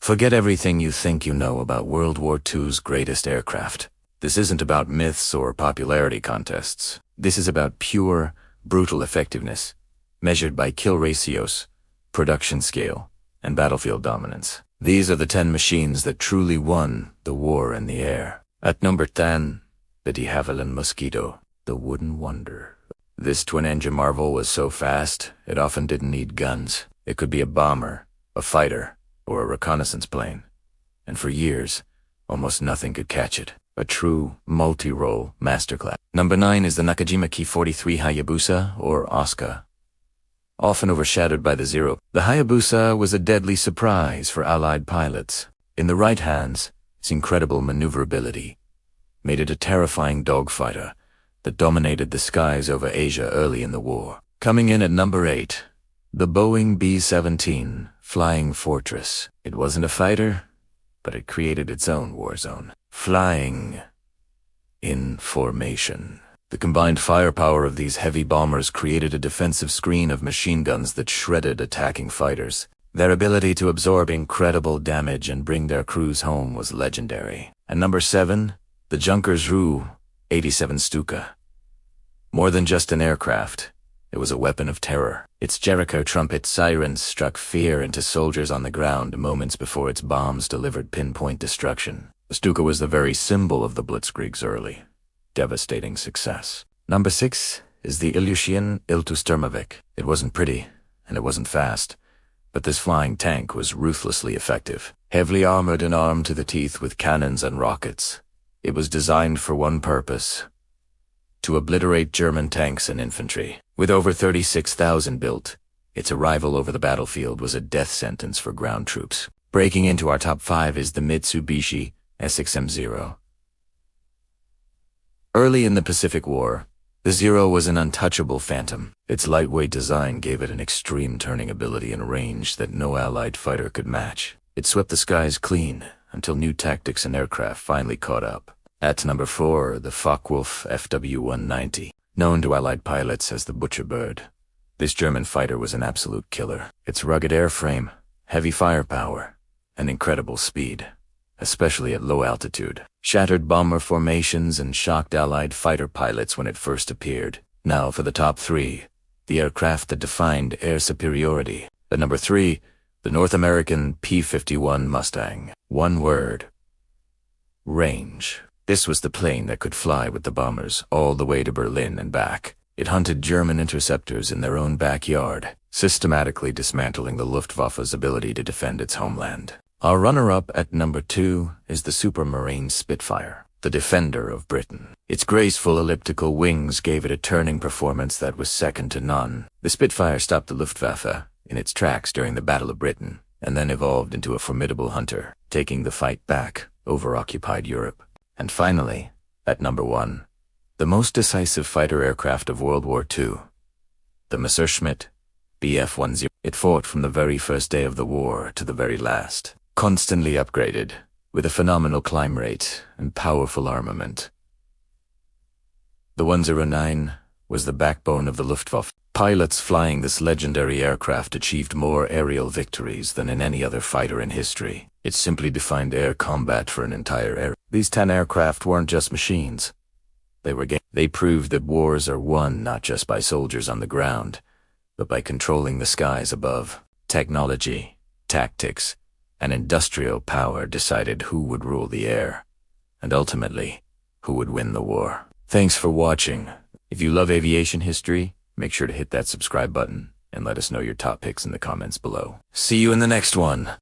Forget everything you think you know about World War II's greatest aircraft. This isn't about myths or popularity contests. This is about pure, brutal effectiveness, measured by kill ratios, production scale, and battlefield dominance. These are the 10 machines that truly won the war in the air. At number 10, the de Havilland Mosquito, the wooden wonder. This twin-engine marvel was so fast, it often didn't need guns. It could be a bomber, a fighter, or a reconnaissance plane. And for years, almost nothing could catch it. A true multi-role masterclass. Number 9 is the Nakajima Ki-43 Hayabusa, or Oscar. Often overshadowed by the Zero, the Hayabusa was a deadly surprise for Allied pilots. In the right hands, its incredible maneuverability made it a terrifying dogfighter that dominated the skies over Asia early in the war. Coming in at number 8, the Boeing B-17 Flying Fortress. It wasn't a fighter, but it created its own war zone. Flying in formation. The combined firepower of these heavy bombers created a defensive screen of machine guns that shredded attacking fighters. Their ability to absorb incredible damage and bring their crews home was legendary. And number 7, the Junkers Ru-87 Stuka. More than just an aircraft, it was a weapon of terror. Its Jericho trumpet sirens struck fear into soldiers on the ground moments before its bombs delivered pinpoint destruction. The Stuka was the very symbol of the Blitzkrieg's early, devastating success. Number 6 is the Ilyushin Il-Tustermovik. It wasn't pretty, and it wasn't fast, but this flying tank was ruthlessly effective. Heavily armored and armed to the teeth with cannons and rockets, it was designed for one purpose: to obliterate German tanks and infantry. With over 36,000 built, its arrival over the battlefield was a death sentence for ground troops. Breaking into our top 5 is the Mitsubishi SXM-0. Early in the Pacific War, the Zero was an untouchable phantom. Its lightweight design gave it an extreme turning ability and range that no Allied fighter could match. It swept the skies clean until new tactics and aircraft finally caught up. At number 4, the Focke-Wulf FW-190. Known to Allied pilots as the Butcher Bird, this German fighter was an absolute killer. Its rugged airframe, heavy firepower, and incredible speed, especially at low altitude, shattered bomber formations and shocked Allied fighter pilots when it first appeared. Now for the top 3, the aircraft that defined air superiority. At number 3, the North American P-51 Mustang. One word: range. This was the plane that could fly with the bombers all the way to Berlin and back. It hunted German interceptors in their own backyard, systematically dismantling the Luftwaffe's ability to defend its homeland. Our runner-up at number 2 is the Supermarine Spitfire, the defender of Britain. Its graceful elliptical wings gave it a turning performance that was second to none. The Spitfire stopped the Luftwaffe in its tracks during the Battle of Britain, and then evolved into a formidable hunter, taking the fight back over occupied Europe. And finally, at number 1, the most decisive fighter aircraft of World War II, the Messerschmitt Bf-10. It fought from the very first day of the war to the very last, constantly upgraded, with a phenomenal climb rate and powerful armament. The 109 was the backbone of the Luftwaffe. Pilots flying this legendary aircraft achieved more aerial victories than in any other fighter in history. It simply defined air combat for an entire era. These 10 aircraft weren't just machines. They proved that wars are won not just by soldiers on the ground, but by controlling the skies above. Technology, tactics, and industrial power decided who would rule the air, and ultimately, who would win the war. Thanks for watching. If you love aviation history, make sure to hit that subscribe button and let us know your top picks in the comments below. See you in the next one.